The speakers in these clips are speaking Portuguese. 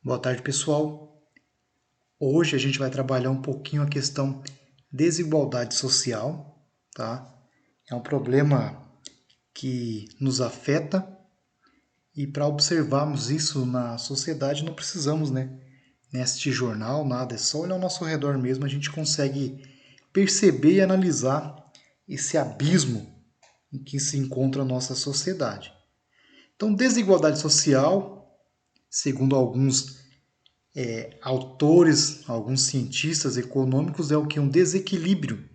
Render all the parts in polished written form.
Boa tarde, pessoal. Hoje a gente vai trabalhar um pouquinho a questão desigualdade social, tá? É um problema que nos afeta e para observarmos isso na sociedade não precisamos, assistir jornal, nada, é só olhar ao nosso redor mesmo, a gente consegue perceber e analisar esse abismo em que se encontra a nossa sociedade. Então, desigualdade social, segundo alguns autores, alguns cientistas econômicos, é o que? Um desequilíbrio,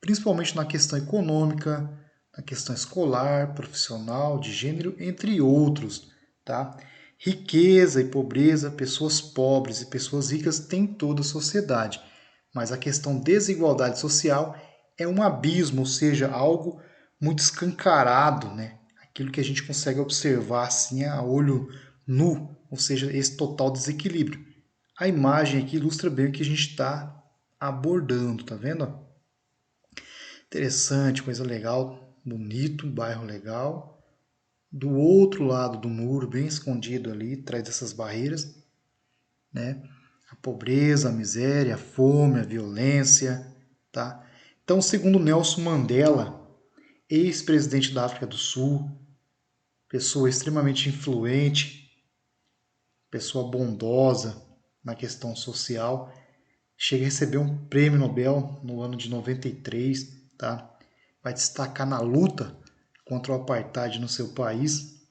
principalmente na questão econômica, na questão escolar, profissional, de gênero, entre outros. Tá? Riqueza e pobreza, pessoas pobres e pessoas ricas têm toda a sociedade, mas a questão desigualdade social é um abismo, ou seja, algo muito escancarado, aquilo que a gente consegue observar assim a olho nu, ou seja, esse total desequilíbrio. A imagem aqui ilustra bem o que a gente está abordando, tá vendo? Interessante, coisa legal, bonito, bairro legal. Do outro lado do muro, bem escondido ali, atrás dessas barreiras, a pobreza, a miséria, a fome, a violência, tá? Então, segundo Nelson Mandela, ex-presidente da África do Sul, pessoa extremamente influente, pessoa bondosa na questão social, chega a receber um prêmio Nobel no ano de 93, tá? Vai destacar na luta contra o apartheid no seu país.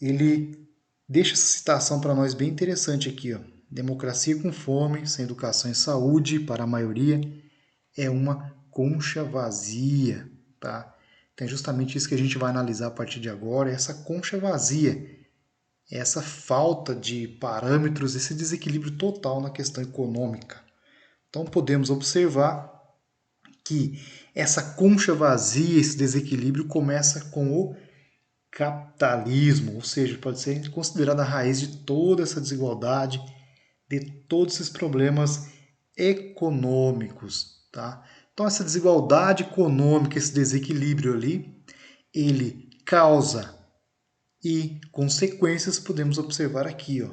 Ele deixa essa citação para nós bem interessante aqui, ó. Democracia com fome, sem educação e saúde para a maioria é uma concha vazia, tá? Então é justamente isso que a gente vai analisar a partir de agora, essa concha vazia, essa falta de parâmetros, esse desequilíbrio total na questão econômica. Então podemos observar que essa concha vazia, esse desequilíbrio começa com o capitalismo, ou seja, pode ser considerada a raiz de toda essa desigualdade, de todos esses problemas econômicos, tá? Então essa desigualdade econômica, esse desequilíbrio ali, ele causa e consequências podemos observar aqui, ó.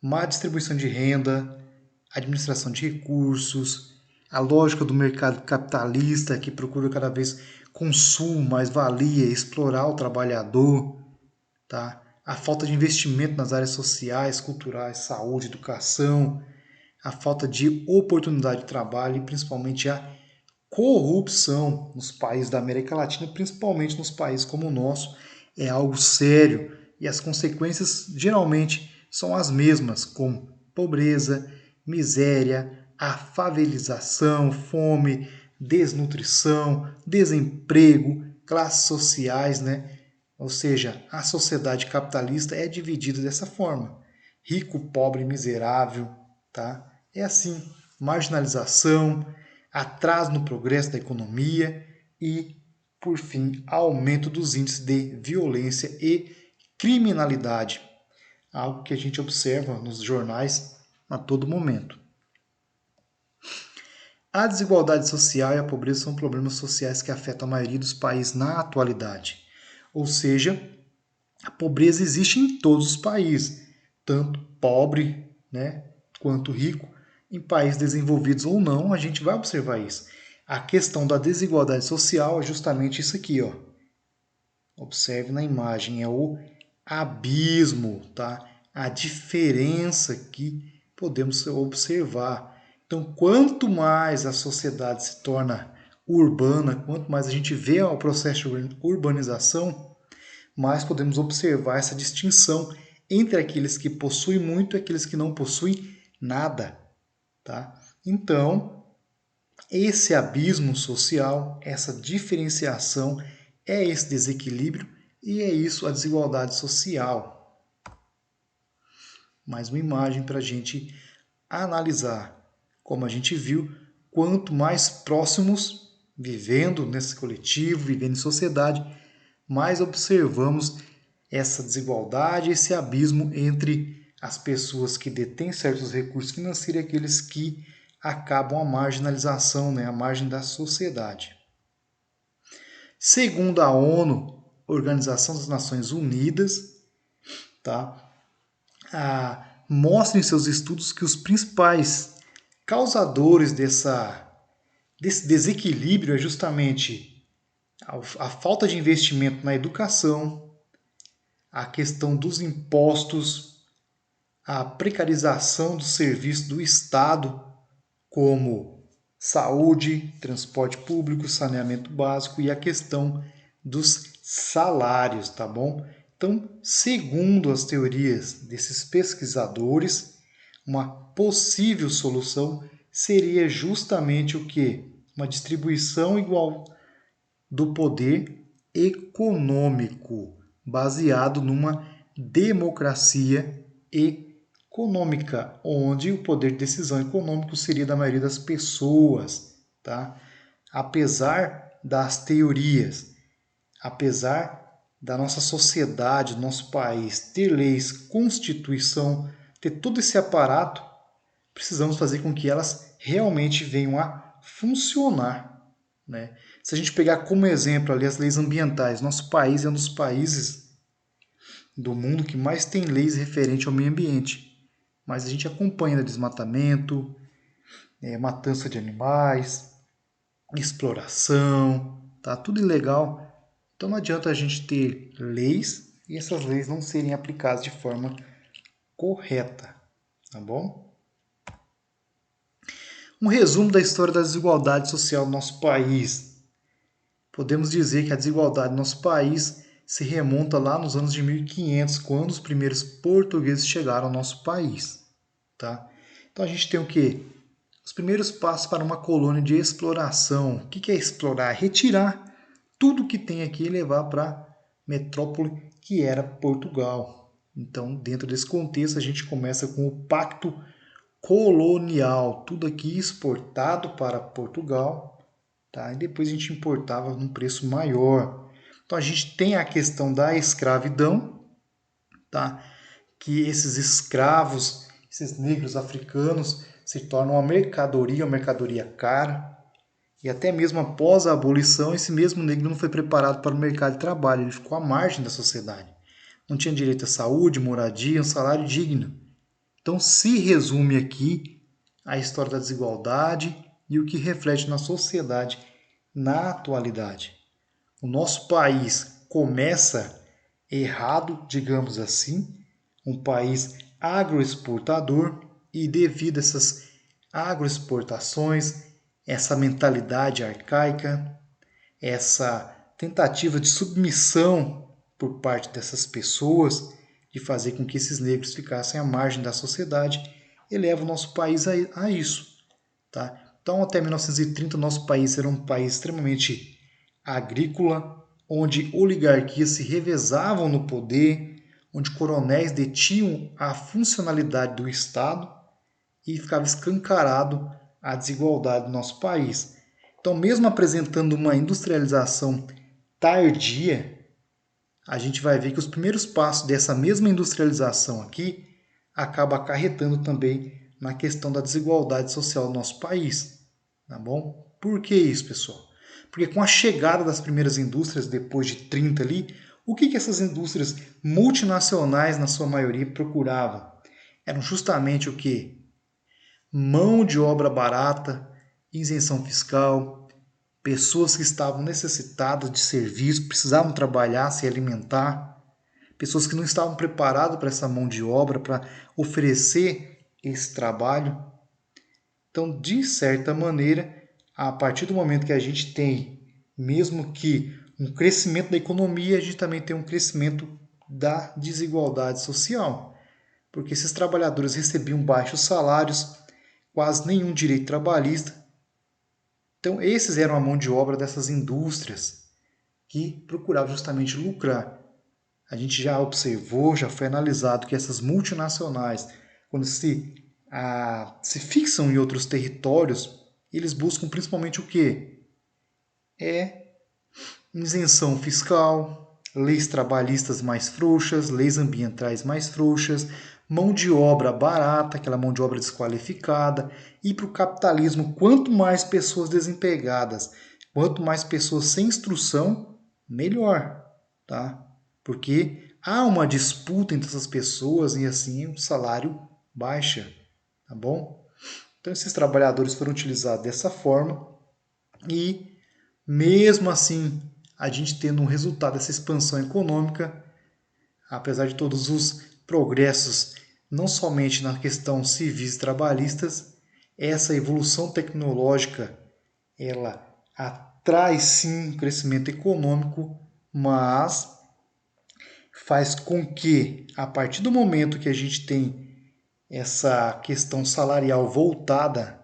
Má distribuição de renda, administração de recursos, a lógica do mercado capitalista que procura cada vez consumo, mais-valia, explorar o trabalhador, tá? A falta de investimento nas áreas sociais, culturais, saúde, educação, a falta de oportunidade de trabalho e principalmente a corrupção nos países da América Latina, principalmente nos países como o nosso, é algo sério e as consequências geralmente são as mesmas, como pobreza, miséria, a favelização, fome, desnutrição, desemprego, classes sociais, Ou seja, a sociedade capitalista é dividida dessa forma: rico, pobre, miserável, tá? É assim, marginalização, atraso no progresso da economia e, por fim, aumento dos índices de violência e criminalidade, algo que a gente observa nos jornais a todo momento. A desigualdade social e a pobreza são problemas sociais que afetam a maioria dos países na atualidade. Ou seja, a pobreza existe em todos os países, tanto pobre, quanto rico, em países desenvolvidos ou não, a gente vai observar isso. A questão da desigualdade social é justamente isso aqui, ó. Observe na imagem, é o abismo, tá? A diferença que podemos observar. Então, quanto mais a sociedade se torna urbana, quanto mais a gente vê o processo de urbanização, mais podemos observar essa distinção entre aqueles que possuem muito e aqueles que não possuem nada, tá? Então, esse abismo social, essa diferenciação, é esse desequilíbrio e é isso a desigualdade social. Mais uma imagem para a gente analisar. Como a gente viu, quanto mais próximos, vivendo nesse coletivo, vivendo em sociedade, mais observamos essa desigualdade, esse abismo entre as pessoas que detêm certos recursos financeiros e aqueles que acabam a marginalização, a margem da sociedade. Segundo a ONU, Organização das Nações Unidas, tá? mostra em seus estudos que os principais causadores desse desequilíbrio é justamente a falta de investimento na educação, a questão dos impostos, a precarização do serviço do Estado, como saúde, transporte público, saneamento básico e a questão dos salários, tá bom? Então, segundo as teorias desses pesquisadores, uma possível solução seria justamente o quê? Uma distribuição igual do poder econômico, baseado numa democracia econômica, onde o poder de decisão econômico seria da maioria das pessoas, tá? Apesar das teorias, apesar da nossa sociedade, do nosso país ter leis, constituição, ter todo esse aparato, precisamos fazer com que elas realmente venham a funcionar, né? Se a gente pegar como exemplo ali as leis ambientais, nosso país é um dos países do mundo que mais tem leis referentes ao meio ambiente. Mas a gente acompanha desmatamento, matança de animais, exploração, tá tudo ilegal. Então não adianta a gente ter leis e essas leis não serem aplicadas de forma correta, tá bom? Um resumo da história da desigualdade social no nosso país. Podemos dizer que a desigualdade no nosso país se remonta lá nos anos de 1500, quando os primeiros portugueses chegaram ao nosso país, tá? Então a gente tem o quê? Os primeiros passos para uma colônia de exploração. O que é explorar? Retirar tudo que tem aqui e levar para a metrópole que era Portugal. Então, dentro desse contexto, a gente começa com o Pacto Colonial, tudo aqui exportado para Portugal, tá? E depois a gente importava num preço maior. Então a gente tem a questão da escravidão, tá? Que esses escravos, esses negros africanos se tornam uma mercadoria cara. E até mesmo após a abolição, esse mesmo negro não foi preparado para o mercado de trabalho, ele ficou à margem da sociedade. Não tinha direito à saúde, moradia, um salário digno. Então se resume aqui a história da desigualdade e o que reflete na sociedade na atualidade. O nosso país começa errado, digamos assim, um país agroexportador, e devido a essas agroexportações, essa mentalidade arcaica, essa tentativa de submissão por parte dessas pessoas, de fazer com que esses negros ficassem à margem da sociedade, eleva o nosso país a isso. Tá? Então, até 1930, o nosso país era um país extremamente agrícola, onde oligarquias se revezavam no poder, onde coronéis detinham a funcionalidade do Estado e ficava escancarado a desigualdade do nosso país. Então, mesmo apresentando uma industrialização tardia, a gente vai ver que os primeiros passos dessa mesma industrialização aqui acaba acarretando também na questão da desigualdade social do nosso país, tá bom? Por que isso, pessoal? Porque com a chegada das primeiras indústrias, depois de 30 ali, o que essas indústrias multinacionais, na sua maioria, procuravam? Eram justamente o que? Mão de obra barata, isenção fiscal, pessoas que estavam necessitadas de serviço, precisavam trabalhar, se alimentar, pessoas que não estavam preparadas para essa mão de obra, para oferecer esse trabalho. Então, de certa maneira, a partir do momento que a gente tem, mesmo que um crescimento da economia, a gente também tem um crescimento da desigualdade social. Porque esses trabalhadores recebiam baixos salários, quase nenhum direito trabalhista. Então, esses eram a mão de obra dessas indústrias que procuravam justamente lucrar. A gente já observou, já foi analisado que essas multinacionais, quando se fixam em outros territórios, eles buscam principalmente o quê? Isenção fiscal, leis trabalhistas mais frouxas, leis ambientais mais frouxas, mão de obra barata, aquela mão de obra desqualificada, e para o capitalismo, quanto mais pessoas desempregadas, quanto mais pessoas sem instrução, melhor, tá? Porque há uma disputa entre essas pessoas e assim o salário baixa, tá bom? Então esses trabalhadores foram utilizados dessa forma e mesmo assim a gente tendo um resultado dessa expansão econômica, apesar de todos os progressos, não somente na questão civis e trabalhistas, essa evolução tecnológica ela traz sim um crescimento econômico, mas faz com que, a partir do momento que a gente tem essa questão salarial voltada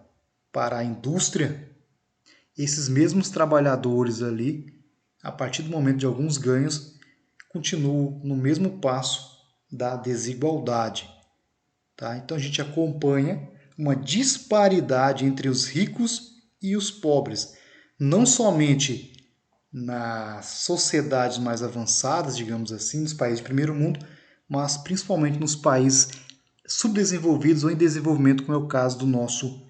para a indústria, esses mesmos trabalhadores ali, a partir do momento de alguns ganhos, continuam no mesmo passo da desigualdade. Tá? Então a gente acompanha uma disparidade entre os ricos e os pobres, não somente nas sociedades mais avançadas, digamos assim, nos países de primeiro mundo, mas principalmente nos países subdesenvolvidos ou em desenvolvimento, como é o caso do nosso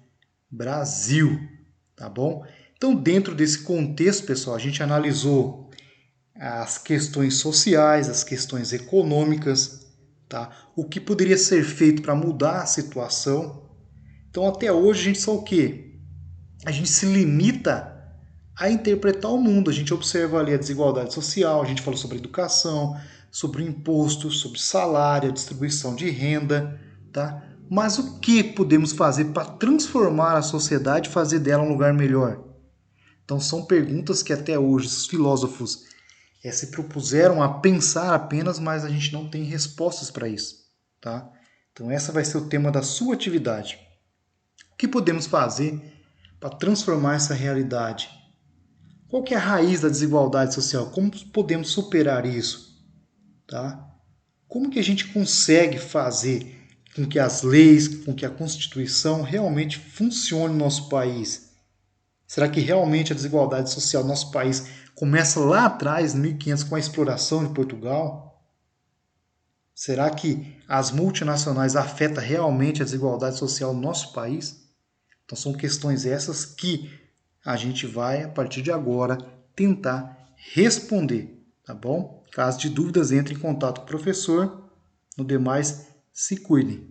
Brasil, tá bom? Então, dentro desse contexto, pessoal, a gente analisou as questões sociais, as questões econômicas, tá? O que poderia ser feito para mudar a situação. Então, até hoje, a gente só o quê? A gente se limita a interpretar o mundo. A gente observa ali a desigualdade social, a gente falou sobre educação, sobre imposto, sobre salário, distribuição de renda, tá? Mas o que podemos fazer para transformar a sociedade e fazer dela um lugar melhor? Então são perguntas que até hoje os filósofos se propuseram a pensar apenas, mas a gente não tem respostas para isso, tá? Então essa vai ser o tema da sua atividade. O que podemos fazer para transformar essa realidade? Qual que é a raiz da desigualdade social? Como podemos superar isso? Tá? Como que a gente consegue fazer com que as leis, com que a Constituição realmente funcione no nosso país? Será que realmente a desigualdade social no nosso país começa lá atrás, em 1500, com a exploração de Portugal? Será que as multinacionais afetam realmente a desigualdade social no nosso país? Então são questões essas que a gente vai, a partir de agora, tentar responder, tá bom? Caso de dúvidas, entre em contato com o professor. No demais, se cuidem.